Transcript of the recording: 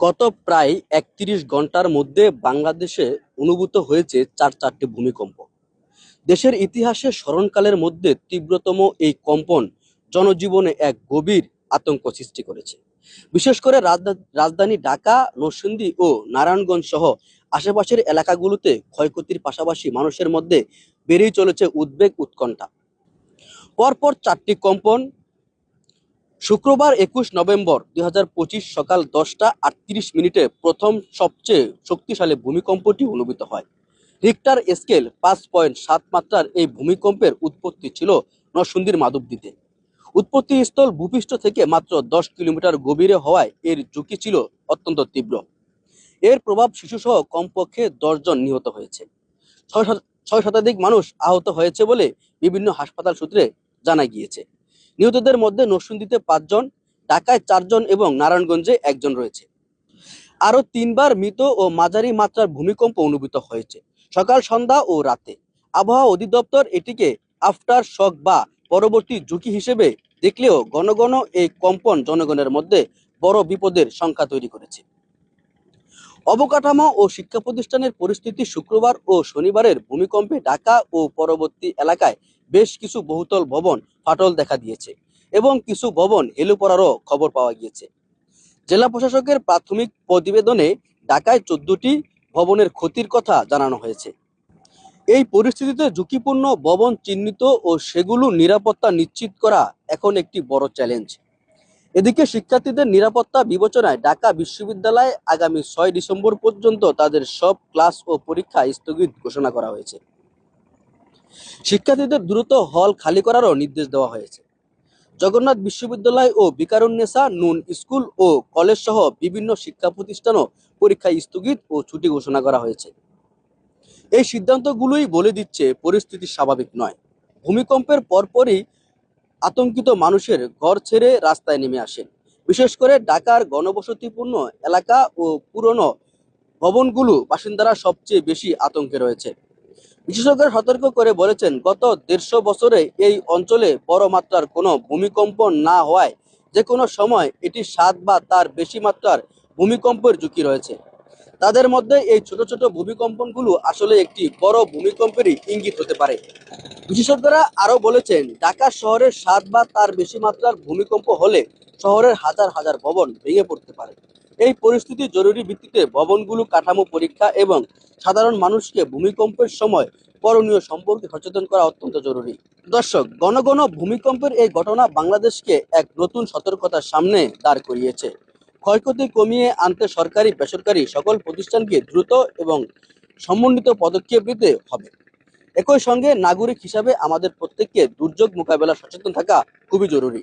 গত প্রায় ৩১ ঘন্টার মধ্যে বাংলাদেশে অনুভূত হয়েছে চারটি ভূমিকম্প। দেশের ইতিহাসে স্মরণকালের মধ্যে তীব্রতম এই কম্পন জনজীবনে এক গভীর আতঙ্ক সৃষ্টি করেছে। বিশেষ করে রাজধানী ঢাকা, নরসিংদী ও নারায়ণগঞ্জ সহ আশেপাশের এলাকাগুলোতে ক্ষয়ক্ষতির পাশাপাশি মানুষের মধ্যে বেড়েই চলেছে উদ্বেগ, উৎকণ্ঠা। পরপর চারটি কম্পন শুক্রবার ২১ নভেম্বর ২০২৫ সকাল ১০টা ৩৮ মিনিটে প্রথম সবচেয়ে শক্তিশালী ভূমিকম্পটি অনুভূত হয়। রিক্টার স্কেল ৫.৭ মাত্রার এই ভূমিকম্পের উৎপত্তি ছিল নরসিংদীর মাধবদীতে। উৎপত্তি স্থল ভূপৃষ্ঠ থেকে মাত্র ১০ কিলোমিটার গভীরে হওয়ায় এর ঝুঁকি ছিল অত্যন্ত তীব্র। এর প্রভাব শিশুসহ কমপক্ষে ১০ জন নিহত হয়েছে। ৬ শতাধিক মানুষ আহত হয়েছে বলে বিভিন্ন হাসপাতাল সূত্রে জানা গিয়েছে। নিহতদের মধ্যে নরসিংদীতে ৫ জন, ঢাকায় ৪ জন এবং নারায়ণগঞ্জে ১ জন রয়েছে। আরও ৩বার মৃত ও মাঝারি মাত্রার ভূমিকম্প অনুভূত হয়েছে সকাল, সন্ধ্যা ও রাতে। আবহাওয়া অধিদপ্তর এটিকে আফটার শক বা পরবর্তী ঝুঁকি হিসেবে দেখলেও ঘন ঘন এই কম্পন জনগণের মধ্যে বড় বিপদের সংখ্যা তৈরি করেছে। অবকাঠামো ও শিক্ষা প্রতিষ্ঠানের পরিস্থিতি শুক্রবার ও শনিবারের ভূমিকম্পে ঢাকা ও পরবর্তী এলাকায় বেশ কিছু বহুতল ভবন ফাটল দেখা দিয়েছে এবং কিছু ভবন হেলে পড়ারও খবর পাওয়া গিয়েছে। জেলা প্রশাসকের প্রাথমিক প্রতিবেদনে ঢাকায় ১৪টি ভবনের ক্ষতির কথা জানানো হয়েছে। এই পরিস্থিতিতে ঝুঁকিপূর্ণ ভবন চিহ্নিত ও সেগুলোর নিরাপত্তা নিশ্চিত করা এখন একটি বড় চ্যালেঞ্জ। এদিকে শিক্ষার্থীদের নিরাপত্তা বিবেচনায় ঢাকা বিশ্ববিদ্যালয়ে আগামী ৬ ডিসেম্বর পর্যন্ত তাদের সব ক্লাস ও পরীক্ষা স্থগিত ঘোষণা করা হয়েছে। শিক্ষার্থীদের দ্রুত হল খালি করারও নির্দেশ দেওয়া হয়েছে। জগন্নাথ বিশ্ববিদ্যালয় ও বিকারুন্নেসা নুন স্কুল ও কলেজ সহ বিভিন্ন শিক্ষা প্রতিষ্ঠানও পরীক্ষা স্থগিত ও ছুটি ঘোষণা করা হয়েছে। এই সিদ্ধান্তগুলোই বলে দিচ্ছে পরিস্থিতি স্বাভাবিক নয়। ভূমিকম্পের পরপরই আতঙ্কিত মানুষের ঘর ছেড়ে রাস্তায় নেমে আসেন। বিশেষ করে ঢাকার ঘনবসতিপূর্ণ এলাকা ও পুরনো ভবনগুলো বাসিন্দারা সবচেয়ে বেশি আতঙ্কে রয়েছে। বিশেষজ্ঞরা সতর্ক করে বলেছেন, গত ১৫০ বছরে এই অঞ্চলে বড় মাত্রার কোনো ভূমিকম্প না হওয়ায় যে কোনো সময় এটি ৭ বা তার বেশি মাত্রার ভূমিকম্পের ঝুঁকি রয়েছে। তাদের মধ্যে এই ছোট ছোট ভূমিকম্পনগুলো আসলে একটি বড় ভূমিকম্পেরই ইঙ্গিত হতে পারে। বিশেষজ্ঞরা আরও বলেছেন, ঢাকা শহরে ৭ বা তার বেশি মাত্রার ভূমিকম্প হলে শহরের হাজার হাজার ভবন ভেঙে পড়তে পারে। এই পরিস্থিতি জরুরি ভিত্তিতে ভবনগুলো কাঠামো পরীক্ষা এবং সাধারণ মানুষকে ভূমিকম্পের সময় করণীয় সম্পর্কে সচেতন করা অত্যন্ত জরুরি। দর্শক, ঘন ঘন ভূমিকম্পের এই ঘটনা বাংলাদেশকে এক নতুন সতর্কতার সামনে দাঁড় করিয়েছে। ক্ষয়ক্ষতি কমিয়ে আনতে সরকারি, বেসরকারি সকল প্রতিষ্ঠানকে দ্রুত এবং সমন্বিত পদক্ষেপ নিতে হবে। একই সঙ্গে নাগরিক হিসাবে আমাদের প্রত্যেককে দুর্যোগ মোকাবেলা সচেতন থাকা খুবই জরুরি।